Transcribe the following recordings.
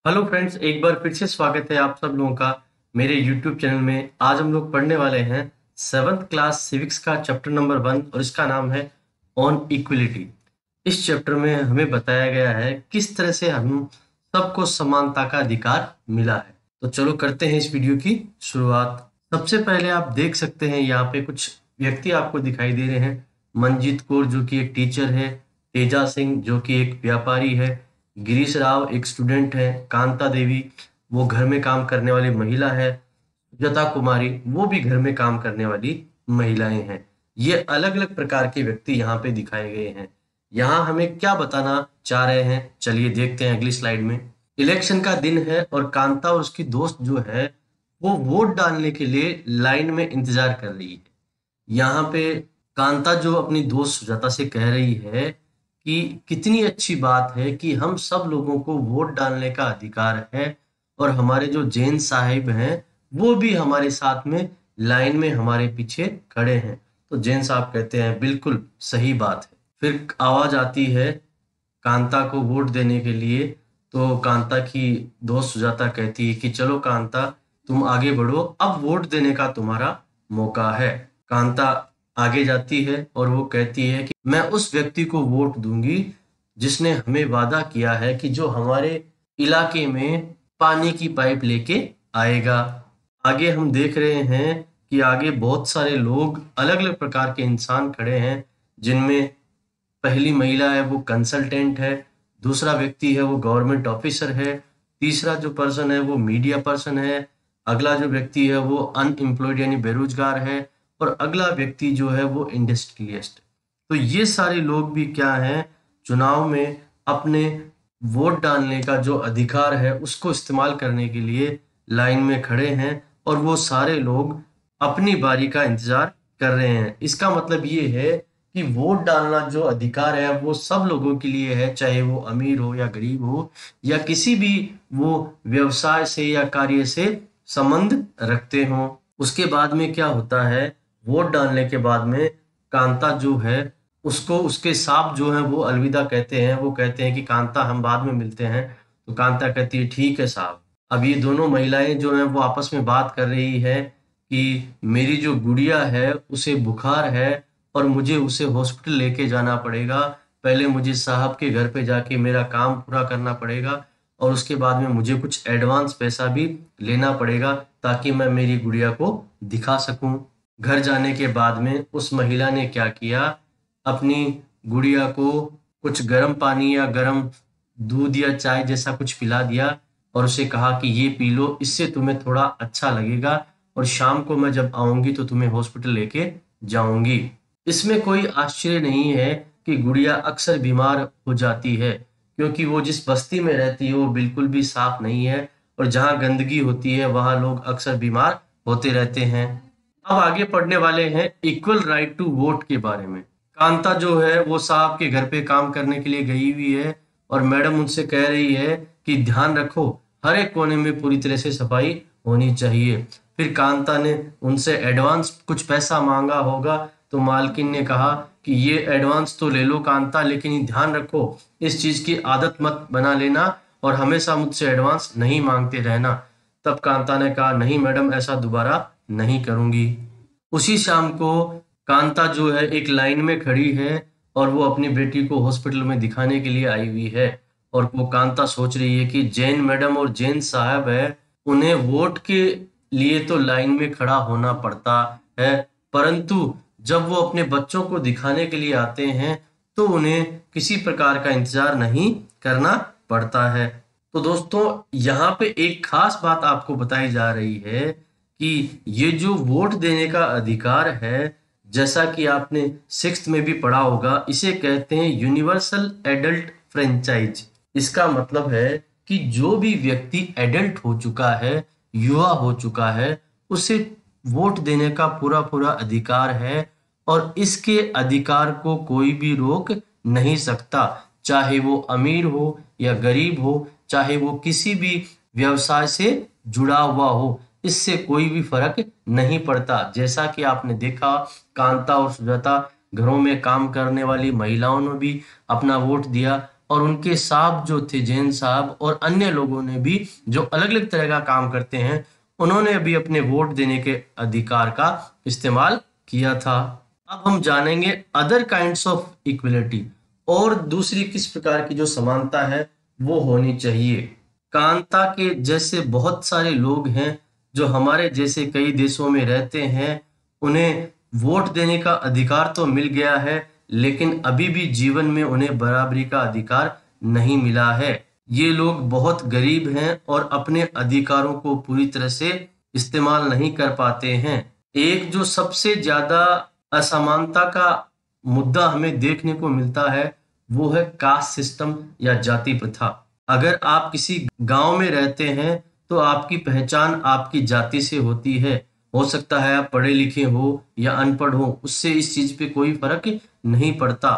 Hello friends, एक बार फिर से स्वागत है आप सब लोगों का मेरे यूट्यूब चैनल में। आज हम लोग पढ़ने वाले हैं 7th क्लास सिविक्स का चैप्टर नंबर 1 और इसका नाम है ऑन इक्विलिटी। इस चैप्टर में हमें बताया गया है किस तरह से हम सबको समानता का अधिकार मिला है। तो चलो करते हैं इस वीडियो की शुरुआत। सबसे पहले आप देख सकते हैं यहाँ पे कुछ व्यक्ति आपको दिखाई दे रहे हैं। मंजीत कौर जो कि एक टीचर है, तेजा सिंह जो कि एक व्यापारी है, गिरीश राव एक स्टूडेंट है, कांता देवी वो घर में काम करने वाली महिला है, सुजाता कुमारी वो भी घर में काम करने वाली महिलाएं हैं। ये अलग अलग प्रकार के व्यक्ति यहाँ पे दिखाए गए हैं। यहाँ हमें क्या बताना चाह रहे हैं, चलिए देखते हैं अगली स्लाइड में। इलेक्शन का दिन है और कांता और उसकी दोस्त जो है वो वोट डालने के लिए लाइन में इंतजार कर रही है। यहाँ पे कांता जो अपनी दोस्त सुजाता से कह रही है कि कितनी अच्छी बात है कि हम सब लोगों को वोट डालने का अधिकार है और हमारे जो जैन साहिब हैं वो भी हमारे साथ में लाइन में हमारे पीछे खड़े हैं। तो जैन साहब कहते हैं बिल्कुल सही बात है। फिर आवाज आती है कांता को वोट देने के लिए। तो कांता की दोस्त सुजाता कहती है कि चलो कांता तुम आगे बढ़ो, अब वोट देने का तुम्हारा मौका है। कांता आगे जाती है और वो कहती है कि मैं उस व्यक्ति को वोट दूंगी जिसने हमें वादा किया है कि जो हमारे इलाके में पानी की पाइप लेके आएगा। आगे हम देख रहे हैं कि आगे बहुत सारे लोग अलग अलग प्रकार के इंसान खड़े हैं, जिनमें पहली महिला है वो कंसल्टेंट है, दूसरा व्यक्ति है वो गवर्नमेंट ऑफिसर है, तीसरा जो पर्सन है वो मीडिया पर्सन है, अगला जो व्यक्ति है वो अनएम्प्लॉयड यानी बेरोजगार है और अगला व्यक्ति जो है वो इंडस्ट्रियलिस्ट। तो ये सारे लोग भी क्या हैं, चुनाव में अपने वोट डालने का जो अधिकार है उसको इस्तेमाल करने के लिए लाइन में खड़े हैं और वो सारे लोग अपनी बारी का इंतजार कर रहे हैं। इसका मतलब ये है कि वोट डालना जो अधिकार है वो सब लोगों के लिए है, चाहे वो अमीर हो या गरीब हो या किसी भी वो व्यवसाय से या कार्य से संबंध रखते हो। उसके बाद में क्या होता है, वोट डालने के बाद में कांता जो है उसको उसके साथ जो है वो अलविदा कहते हैं। वो कहते हैं कि कांता हम बाद में मिलते हैं। तो कांता कहती है ठीक है साहब। अब ये दोनों महिलाएं जो हैं वो आपस में बात कर रही है कि मेरी जो गुड़िया है उसे बुखार है और मुझे उसे हॉस्पिटल लेके जाना पड़ेगा। पहले मुझे साहब के घर पे जाके मेरा काम पूरा करना पड़ेगा और उसके बाद में मुझे कुछ एडवांस पैसा भी लेना पड़ेगा ताकि मैं मेरी गुड़िया को दिखा सकूं। घर जाने के बाद में उस महिला ने क्या किया, अपनी गुड़िया को कुछ गर्म पानी या गर्म दूध या चाय जैसा कुछ पिला दिया और उसे कहा कि ये पी लो, इससे तुम्हें थोड़ा अच्छा लगेगा और शाम को मैं जब आऊंगी तो तुम्हें हॉस्पिटल लेके जाऊंगी। इसमें कोई आश्चर्य नहीं है कि गुड़िया अक्सर बीमार हो जाती है, क्योंकि वो जिस बस्ती में रहती है वो बिल्कुल भी साफ नहीं है और जहाँ गंदगी होती है वहाँ लोग अक्सर बीमार होते रहते हैं। अब आगे पढ़ने वाले हैं इक्वल राइट टू वोट के बारे में। कांता जो है वो साहब के घर पे काम करने के लिए गई हुई है और मैडम उनसे कह रही है कि ध्यान रखो हर एक कोने में पूरी तरह से सफाई होनी चाहिए। फिर कांता ने उनसे एडवांस कुछ पैसा मांगा होगा तो मालकिन ने कहा कि ये एडवांस तो ले लो कांता, लेकिन ध्यान रखो इस चीज की आदत मत बना लेना और हमेशा मुझसे एडवांस नहीं मांगते रहना। तब कांता ने कहा नहीं मैडम, ऐसा दोबारा नहीं करूंगी। उसी शाम को कांता जो है एक लाइन में खड़ी है और वो अपनी बेटी को हॉस्पिटल में दिखाने के लिए आई हुई है और वो कांता सोच रही है कि जैन मैडम और जैन साहब है, उन्हें वोट के लिए तो लाइन में खड़ा होना पड़ता है, परंतु जब वो अपने बच्चों को दिखाने के लिए आते हैं तो उन्हें किसी प्रकार का इंतजार नहीं करना पड़ता है। तो दोस्तों यहाँ पे एक खास बात आपको बताई जा रही है कि ये जो वोट देने का अधिकार है, जैसा कि आपने 6th में भी पढ़ा होगा, इसे कहते हैं यूनिवर्सल एडल्ट फ्रेंचाइज। इसका मतलब है कि जो भी व्यक्ति एडल्ट हो चुका है, युवा हो चुका है, उसे वोट देने का पूरा पूरा अधिकार है और इसके अधिकार को कोई भी रोक नहीं सकता, चाहे वो अमीर हो या गरीब हो, चाहे वो किसी भी व्यवसाय से जुड़ा हुआ हो, इससे कोई भी फर्क नहीं पड़ता। जैसा कि आपने देखा कांता और सुजाता घरों में काम करने वाली महिलाओं ने भी अपना वोट दिया और उनके साहब जो थे, जैन साहब और अन्य लोगों ने भी जो अलग अलग तरह का काम करते हैं, उन्होंने भी अपने वोट देने के अधिकार का इस्तेमाल किया था। अब हम जानेंगे अदर काइंड्स ऑफ इक्वलिटी, और दूसरी किस प्रकार की जो समानता है वो होनी चाहिए। कांता के जैसे बहुत सारे लोग हैं जो हमारे जैसे कई देशों में रहते हैं, उन्हें वोट देने का अधिकार तो मिल गया है, लेकिन अभी भी जीवन में उन्हें बराबरी का अधिकार नहीं मिला है। ये लोग बहुत गरीब हैं और अपने अधिकारों को पूरी तरह से इस्तेमाल नहीं कर पाते हैं। एक जो सबसे ज्यादा असमानता का मुद्दा हमें देखने को मिलता है वो है कास्ट सिस्टम या जाति प्रथा। अगर आप किसी गांव में रहते हैं तो आपकी पहचान आपकी जाति से होती है। हो सकता है आप पढ़े लिखे हो या अनपढ़ हो, उससे इस चीज पे कोई फर्क नहीं पड़ता।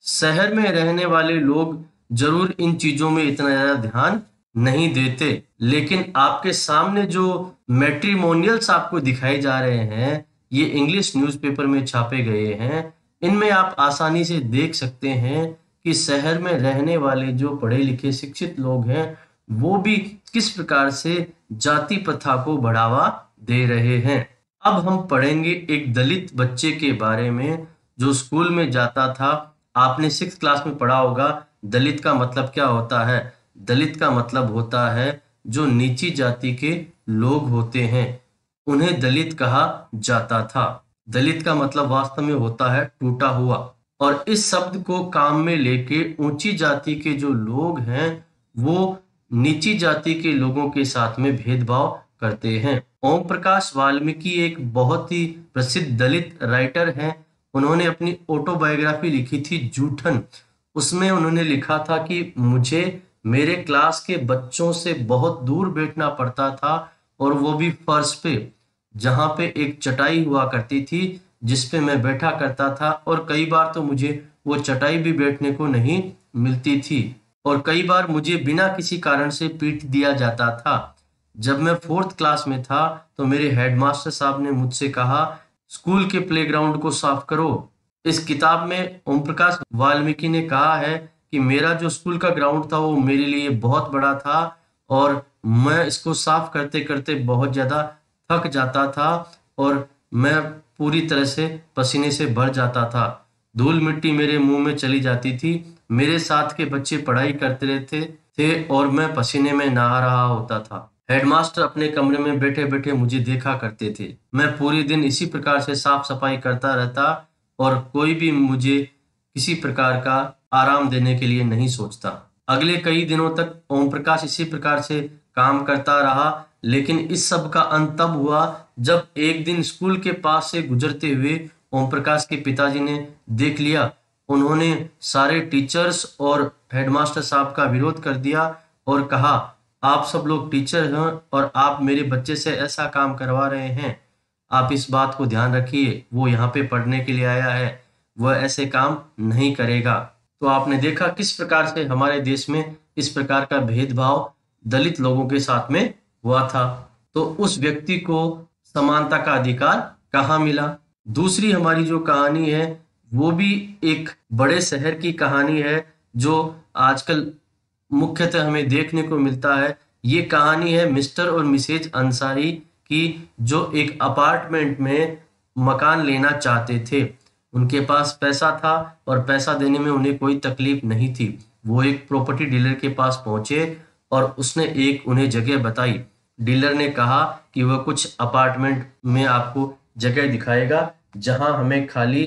शहर में रहने वाले लोग जरूर इन चीजों में इतना ज्यादा ध्यान नहीं देते, लेकिन आपके सामने जो मैट्रिमोनियल्स आपको दिखाए जा रहे हैं, ये इंग्लिश न्यूज़पेपर में छापे गए हैं। इनमें आप आसानी से देख सकते हैं कि शहर में रहने वाले जो पढ़े लिखे शिक्षित लोग हैं वो भी किस प्रकार से जाति प्रथा को बढ़ावा दे रहे हैं। अब हम पढ़ेंगे एक दलित बच्चे के बारे में जो स्कूल में जाता था। आपने 6th क्लास में पढ़ा होगा दलित का मतलब क्या होता है। दलित का मतलब होता है जो नीची जाति के लोग होते हैं, उन्हें दलित कहा जाता था। दलित का मतलब वास्तव में होता है टूटा हुआ, और इस शब्द को काम में लेके ऊंची जाति के जो लोग हैं वो नीची जाति के लोगों के साथ में भेदभाव करते हैं। ओम प्रकाश वाल्मीकि एक बहुत ही प्रसिद्ध दलित राइटर हैं। उन्होंने अपनी ऑटोबायोग्राफी लिखी थी जूठन। उसमें उन्होंने लिखा था कि मुझे मेरे क्लास के बच्चों से बहुत दूर बैठना पड़ता था, और वो भी फर्श पे, जहाँ पे एक चटाई हुआ करती थी जिस पे मैं बैठा करता था, और कई बार तो मुझे वो चटाई भी बैठने को नहीं मिलती थी, और कई बार मुझे बिना किसी कारण से पीट दिया जाता था। जब मैं 4th क्लास में था तो मेरे हेडमास्टर साहब ने मुझसे कहा स्कूल के प्लेग्राउंड को साफ करो। इस किताब में ओम प्रकाश वाल्मीकि ने कहा है कि मेरा जो स्कूल का ग्राउंड था वो मेरे लिए बहुत बड़ा था, और मैं इसको साफ करते करते बहुत ज्यादा थक जाता था, और मैं पूरी तरह से पसीने से भर जाता था। धूल मिट्टी मेरे मुंह में चली जाती थी। मेरे साथ के बच्चे पढ़ाई करते रहते थे और मैं पसीने में नहा रहा होता था। हेडमास्टर अपने कमरे में बैठे बैठे मुझे देखा करते थे। मैं पूरे दिन इसी प्रकार से साफ सफाई करता रहता, और कोई भी मुझे किसी प्रकार का आराम देने के लिए नहीं सोचता। अगले कई दिनों तक ओम प्रकाश इसी प्रकार से काम करता रहा, लेकिन इस सब का अंत तब हुआ जब एक दिन स्कूल के पास से गुजरते हुए ओम प्रकाश के पिताजी ने देख लिया। उन्होंने सारे टीचर्स और हेडमास्टर साहब का विरोध कर दिया और कहा आप सब लोग टीचर हैं और आप मेरे बच्चे से ऐसा काम करवा रहे हैं, आप इस बात को ध्यान रखिए, वो यहाँ पे पढ़ने के लिए आया है, वह ऐसे काम नहीं करेगा। तो आपने देखा किस प्रकार से हमारे देश में इस प्रकार का भेदभाव दलित लोगों के साथ में हुआ था। तो उस व्यक्ति को समानता का अधिकार कहाँ मिला। दूसरी हमारी जो कहानी है वो भी एक बड़े शहर की कहानी है जो आजकल मुख्यतः हमें देखने को मिलता है। ये कहानी है मिस्टर और मिसेज अंसारी की, जो एक अपार्टमेंट में मकान लेना चाहते थे। उनके पास पैसा था और पैसा देने में उन्हें कोई तकलीफ नहीं थी। वो एक प्रॉपर्टी डीलर के पास पहुंचे और उसने एक उन्हें जगह बताई। डीलर ने कहा कि वह कुछ अपार्टमेंट में आपको जगह दिखाएगा जहां हमें खाली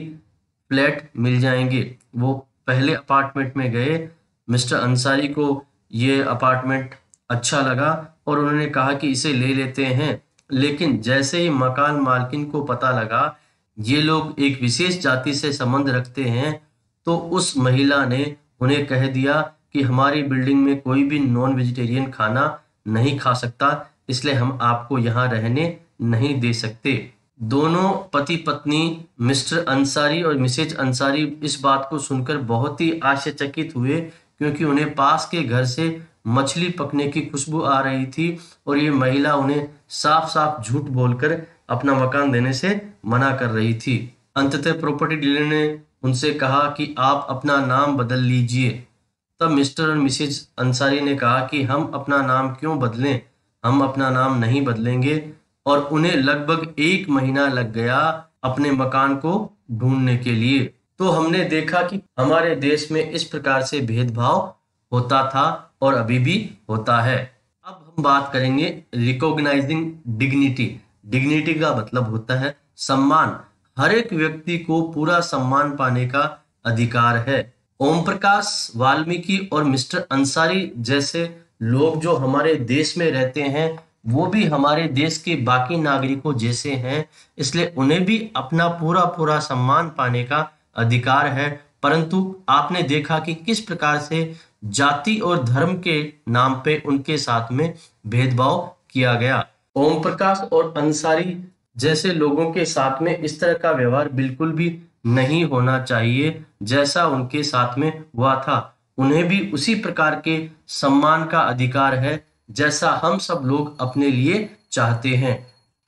फ्लैट मिल जाएंगे। वो पहले अपार्टमेंट में गए। मिस्टर अंसारी को ये अपार्टमेंट अच्छा लगा और उन्होंने कहा कि इसे ले लेते हैं। लेकिन जैसे ही मकान मालकिन को पता लगा ये लोग एक विशेष जाति से संबंध रखते हैं, तो उस महिला ने उन्हें कह दिया कि हमारी बिल्डिंग में कोई भी नॉन वेजिटेरियन खाना नहीं खा सकता, इसलिए हम आपको यहाँ रहने नहीं दे सकते। दोनों पति पत्नी मिस्टर अंसारी और मिसेज अंसारी इस बात को सुनकर बहुत ही आश्चर्यचकित हुए, क्योंकि उन्हें पास के घर से मछली पकने की खुशबू आ रही थी और ये महिला उन्हें साफ साफ झूठ बोलकर अपना मकान देने से मना कर रही थी। अंततः प्रॉपर्टी डीलर ने उनसे कहा कि आप अपना नाम बदल लीजिए। तब मिस्टर और मिसेज अंसारी ने कहा कि हम अपना नाम क्यों बदलें, हम अपना नाम नहीं बदलेंगे। और उन्हें लगभग 1 महीना लग गया अपने मकान को ढूंढने के लिए। तो हमने देखा कि हमारे देश में इस प्रकार से भेदभाव होता था और अभी भी होता है। अब हम बात करेंगे रिकॉग्नाइजिंग डिग्निटी। डिग्निटी का मतलब होता है सम्मान। हर एक व्यक्ति को पूरा सम्मान पाने का अधिकार है। ओम प्रकाश वाल्मीकि और मिस्टर अंसारी जैसे लोग जो हमारे देश में रहते हैं, वो भी हमारे देश के बाकी नागरिकों जैसे हैं, इसलिए उन्हें भी अपना पूरा पूरा सम्मान पाने का अधिकार है। परंतु आपने देखा कि किस प्रकार से जाति और धर्म के नाम पे उनके साथ में भेदभाव किया गया। ओम प्रकाश और अंसारी जैसे लोगों के साथ में इस तरह का व्यवहार बिल्कुल भी नहीं होना चाहिए जैसा उनके साथ में हुआ था। उन्हें भी उसी प्रकार के सम्मान का अधिकार है जैसा हम सब लोग अपने लिए चाहते हैं।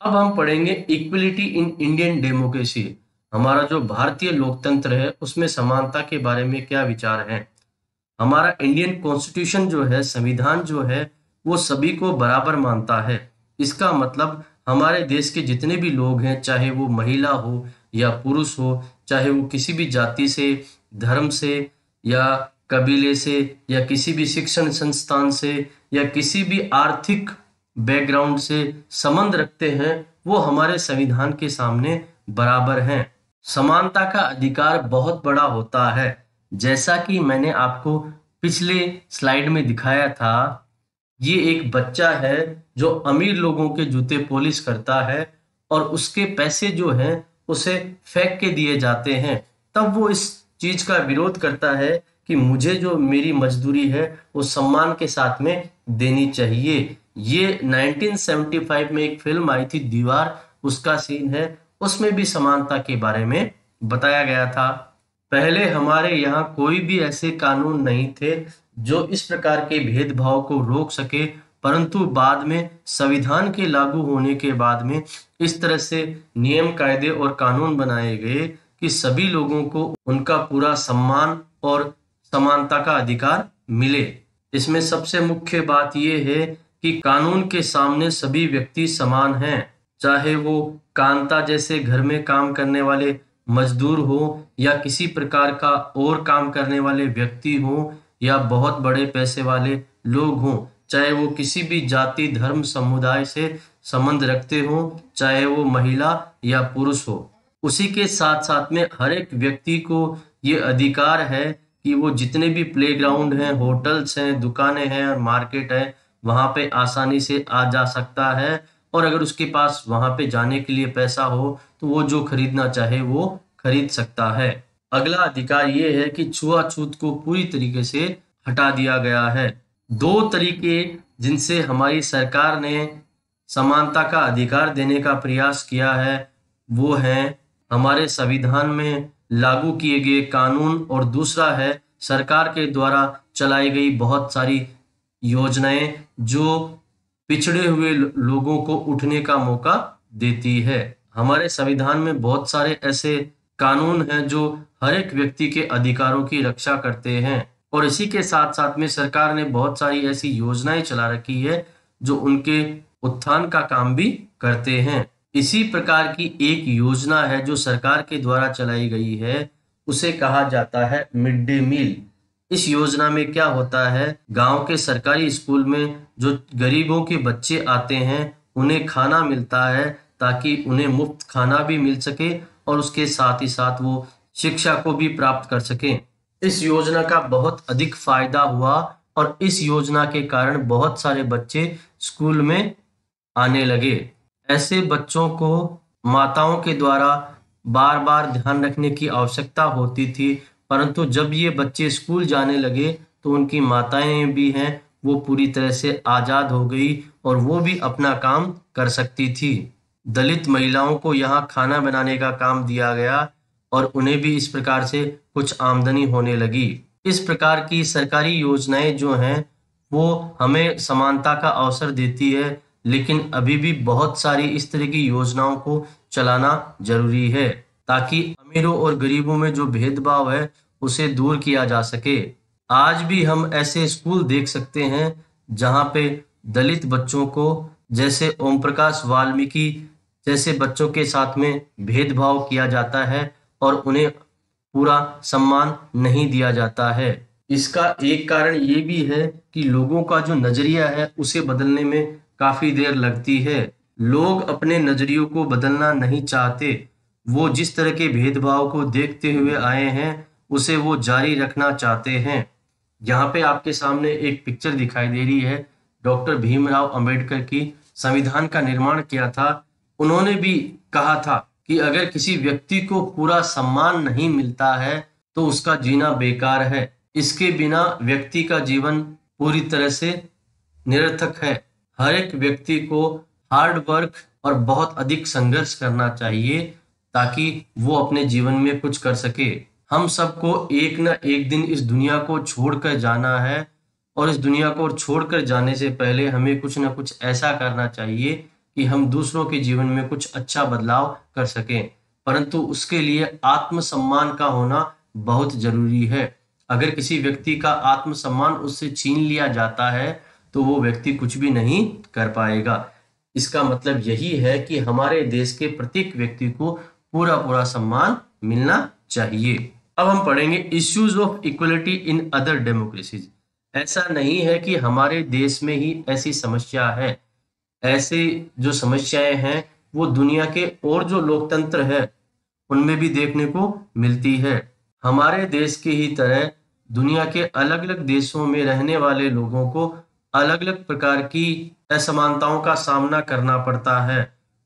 अब हम पढ़ेंगे इक्वलिटी इन इंडियन डेमोक्रेसी। हमारा जो भारतीय लोकतंत्र है उसमें समानता के बारे में क्या विचार है। हमारा इंडियन कॉन्स्टिट्यूशन जो है, संविधान जो है, वो सभी को बराबर मानता है। इसका मतलब हमारे देश के जितने भी लोग हैं, चाहे वो महिला हो या पुरुष हो, चाहे वो किसी भी जाति से, धर्म से या कबीले से या किसी भी शिक्षण संस्थान से या किसी भी आर्थिक बैकग्राउंड से संबंध रखते हैं, वो हमारे संविधान के सामने बराबर हैं। समानता का अधिकार बहुत बड़ा होता है। जैसा कि मैंने आपको पिछले स्लाइड में दिखाया था, ये एक बच्चा है जो अमीर लोगों के जूते पॉलिश करता है और उसके पैसे जो हैं उसे फेंक के दिए जाते हैं। तब वो इस चीज का विरोध करता है कि मुझे जो मेरी मजदूरी है वो सम्मान के साथ में देनी चाहिए। ये 1975 में एक फिल्म आई थी दीवार, उसका सीन है। उसमें भी समानता के बारे में बताया गया था। पहले हमारे यहाँ कोई भी ऐसे कानून नहीं थे जो इस प्रकार के भेदभाव को रोक सके, परंतु बाद में संविधान के लागू होने के बाद में इस तरह से नियम, कायदे और कानून बनाए गए कि सभी लोगों को उनका पूरा सम्मान और समानता का अधिकार मिले। इसमें सबसे मुख्य बात यह है कि कानून के सामने सभी व्यक्ति समान हैं, चाहे वो कांता जैसे घर में काम करने वाले मजदूर हो या किसी प्रकार का और काम करने वाले व्यक्ति हो या बहुत बड़े पैसे वाले लोग हों, चाहे वो किसी भी जाति, धर्म, समुदाय से संबंध रखते हो, चाहे वो महिला या पुरुष हो। उसी के साथ साथ में हर एक व्यक्ति को ये अधिकार है कि वो जितने भी प्लेग्राउंड हैं, होटल्स हैं, दुकानें हैं और मार्केट है, वहां पे आसानी से आ जा सकता है। और अगर उसके पास वहां पे जाने के लिए पैसा हो तो वो जो खरीदना चाहे वो खरीद सकता है। अगला अधिकार ये है कि छुआछूत को पूरी तरीके से हटा दिया गया है। 2 तरीके जिनसे हमारी सरकार ने समानता का अधिकार देने का प्रयास किया है वो है हमारे संविधान में लागू किए गए कानून और दूसरा है सरकार के द्वारा चलाई गई बहुत सारी योजनाएं जो पिछड़े हुए लोगों को उठने का मौका देती है। हमारे संविधान में बहुत सारे ऐसे कानून हैं जो हर एक व्यक्ति के अधिकारों की रक्षा करते हैं और इसी के साथ साथ में सरकार ने बहुत सारी ऐसी योजनाएं चला रखी है जो उनके उत्थान का काम भी करते हैं। इसी प्रकार की एक योजना है जो सरकार के द्वारा चलाई गई है, उसे कहा जाता है मिड डे मील। इस योजना में क्या होता है, गांव के सरकारी स्कूल में जो गरीबों के बच्चे आते हैं उन्हें खाना मिलता है ताकि उन्हें मुफ्त खाना भी मिल सके और उसके साथ ही साथ वो शिक्षा को भी प्राप्त कर सकें। इस योजना का बहुत अधिक फायदा हुआ और इस योजना के कारण बहुत सारे बच्चे स्कूल में आने लगे। ऐसे बच्चों को माताओं के द्वारा बार बार ध्यान रखने की आवश्यकता होती थी, परंतु जब ये बच्चे स्कूल जाने लगे तो उनकी माताएं भी हैं वो पूरी तरह से आजाद हो गई और वो भी अपना काम कर सकती थी। दलित महिलाओं को यहाँ खाना बनाने का काम दिया गया और उन्हें भी इस प्रकार से कुछ आमदनी होने लगी। इस प्रकार की सरकारी योजनाएं जो हैं वो हमें समानता का अवसर देती है, लेकिन अभी भी बहुत सारी इस तरह की योजनाओं को चलाना जरूरी है ताकि अमीरों और गरीबों में जो भेदभाव है उसे दूर किया जा सके। आज भी हम ऐसे स्कूल देख सकते हैं जहाँ पे दलित बच्चों को, जैसे ओम प्रकाश वाल्मीकि जैसे बच्चों के साथ में भेदभाव किया जाता है और उन्हें पूरा सम्मान नहीं दिया जाता है। इसका एक कारण ये भी है कि लोगों का जो नजरिया है उसे बदलने में काफी देर लगती है। लोग अपने नजरियों को बदलना नहीं चाहते। वो जिस तरह के भेदभाव को देखते हुए आए हैं उसे वो जारी रखना चाहते हैं। यहाँ पे आपके सामने एक पिक्चर दिखाई दे रही है। डॉक्टर भीमराव अंबेडकर की संविधान का निर्माण किया था। उन्होंने भी कहा था कि अगर किसी व्यक्ति को पूरा सम्मान नहीं मिलता है तो उसका जीना बेकार है। इसके बिना व्यक्ति का जीवन पूरी तरह से निरर्थक है। हर एक व्यक्ति को हार्ड वर्क और बहुत अधिक संघर्ष करना चाहिए ताकि वो अपने जीवन में कुछ कर सके। हम सबको एक न एक दिन इस दुनिया को छोड़कर जाना है और इस दुनिया को छोड़कर जाने से पहले हमें कुछ न कुछ ऐसा करना चाहिए कि हम दूसरों के जीवन में कुछ अच्छा बदलाव कर सकें। परंतु उसके लिए आत्मसम्मान का होना बहुत जरूरी है। अगर किसी व्यक्ति का आत्मसम्मान उससे छीन लिया जाता है तो वो व्यक्ति कुछ भी नहीं कर पाएगा। इसका मतलब यही है कि हमारे देश के प्रत्येक व्यक्ति को पूरा पूरा सम्मान मिलना चाहिए। अब हम पढ़ेंगे issues of equality in other democracies. ऐसा नहीं है कि हमारे देश में ही ऐसी समस्या है। ऐसी जो समस्याएं हैं वो दुनिया के और जो लोकतंत्र है उनमें भी देखने को मिलती है। हमारे देश की ही तरह दुनिया के अलग अलग देशों में रहने वाले लोगों को अलग अलग प्रकार की असमानताओं का सामना करना पड़ता है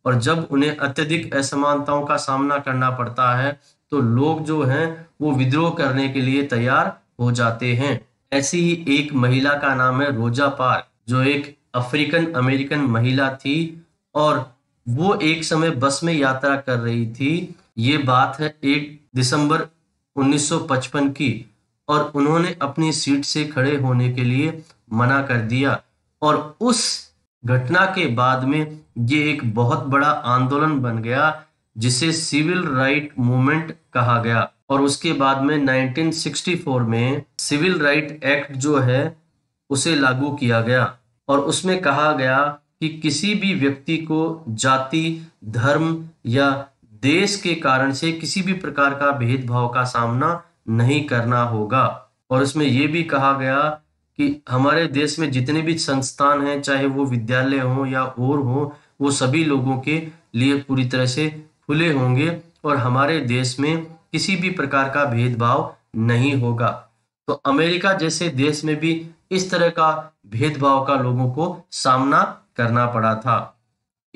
और जब उन्हें अत्यधिक असमानताओं का सामना करना पड़ता है तो लोग जो हैं वो विद्रोह करने के लिए तैयार हो जाते हैं। ऐसी ही एक महिला का नाम है रोजा पार्क, जो एक अफ्रीकन अमेरिकन महिला थी और वो एक समय बस में यात्रा कर रही थी। ये बात है 1 दिसंबर 1955 की और उन्होंने अपनी सीट से खड़े होने के लिए मना कर दिया और उस घटना के बाद में ये एक बहुत बड़ा आंदोलन बन गया जिसे सिविल राइट मूवमेंट कहा गया और उसके बाद में 1964 में सिविल राइट एक्ट जो है उसे लागू किया गया और उसमें कहा गया कि किसी भी व्यक्ति को जाति, धर्म या देश के कारण से किसी भी प्रकार का भेदभाव का सामना नहीं करना होगा। और इसमें यह भी कहा गया कि हमारे देश में जितने भी संस्थान हैं, चाहे वो विद्यालय हो या और हो, वो सभी लोगों के लिए पूरी तरह से खुले होंगे और हमारे देश में किसी भी प्रकार का भेदभाव नहीं होगा। तो अमेरिका जैसे देश में भी इस तरह का भेदभाव का लोगों को सामना करना पड़ा था।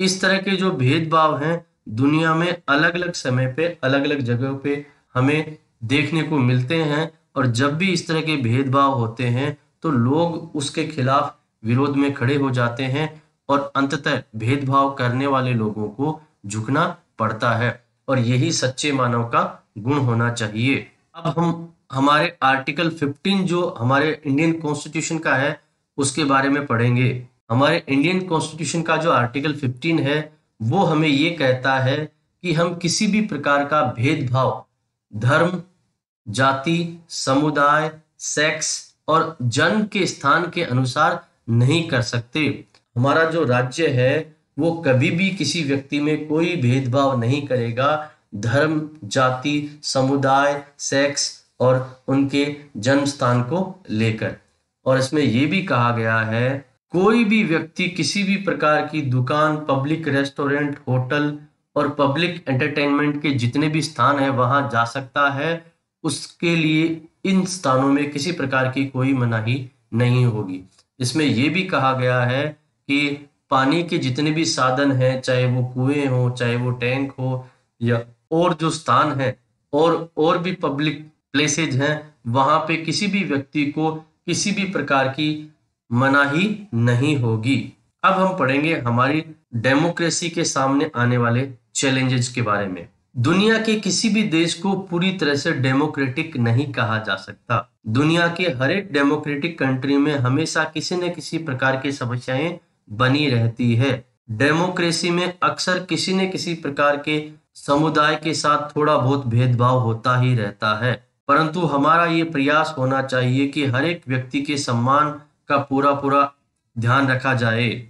इस तरह के जो भेदभाव हैं दुनिया में अलग अलग समय पे अलग अलग जगहों पे हमें देखने को मिलते हैं और जब भी इस तरह के भेदभाव होते हैं तो लोग उसके खिलाफ विरोध में खड़े हो जाते हैं और अंततः भेदभाव करने वाले लोगों को झुकना पड़ता है और यही सच्चे मानव का गुण होना चाहिए। अब हम हमारे आर्टिकल 15 जो हमारे इंडियन कॉन्स्टिट्यूशन का है उसके बारे में पढ़ेंगे। हमारे इंडियन कॉन्स्टिट्यूशन का जो आर्टिकल 15 है वो हमें ये कहता है कि हम किसी भी प्रकार का भेदभाव धर्म, जाति, समुदाय, सेक्स और जन्म के स्थान के अनुसार नहीं कर सकते। हमारा जो राज्य है वो कभी भी किसी व्यक्ति में कोई भेदभाव नहीं करेगा धर्म, जाति, समुदाय, सेक्स और उनके जन्म स्थान को लेकर। और इसमें यह भी कहा गया है कोई भी व्यक्ति किसी भी प्रकार की दुकान, पब्लिक रेस्टोरेंट, होटल और पब्लिक एंटरटेनमेंट के जितने भी स्थान है वहां जा सकता है। उसके लिए इन स्थानों में किसी प्रकार की कोई मनाही नहीं होगी। इसमें यह भी कहा गया है कि पानी के जितने भी साधन हैं, चाहे वो कुएं हो, चाहे वो टैंक हो या और जो स्थान है और भी पब्लिक प्लेसेज हैं, वहां पे किसी भी व्यक्ति को किसी भी प्रकार की मनाही नहीं होगी। अब हम पढ़ेंगे हमारी डेमोक्रेसी के सामने आने वाले चैलेंजेस के बारे में। दुनिया के किसी भी देश को पूरी तरह से डेमोक्रेटिक नहीं कहा जा सकता। दुनिया के हर एक डेमोक्रेटिक कंट्री में हमेशा किसी न किसी प्रकार की समस्याएं बनी रहती है। डेमोक्रेसी में अक्सर किसी न किसी प्रकार के समुदाय के साथ थोड़ा बहुत भेदभाव होता ही रहता है। परंतु हमारा ये प्रयास होना चाहिए कि हर एक व्यक्ति के सम्मान का पूरा पूरा ध्यान रखा जाए।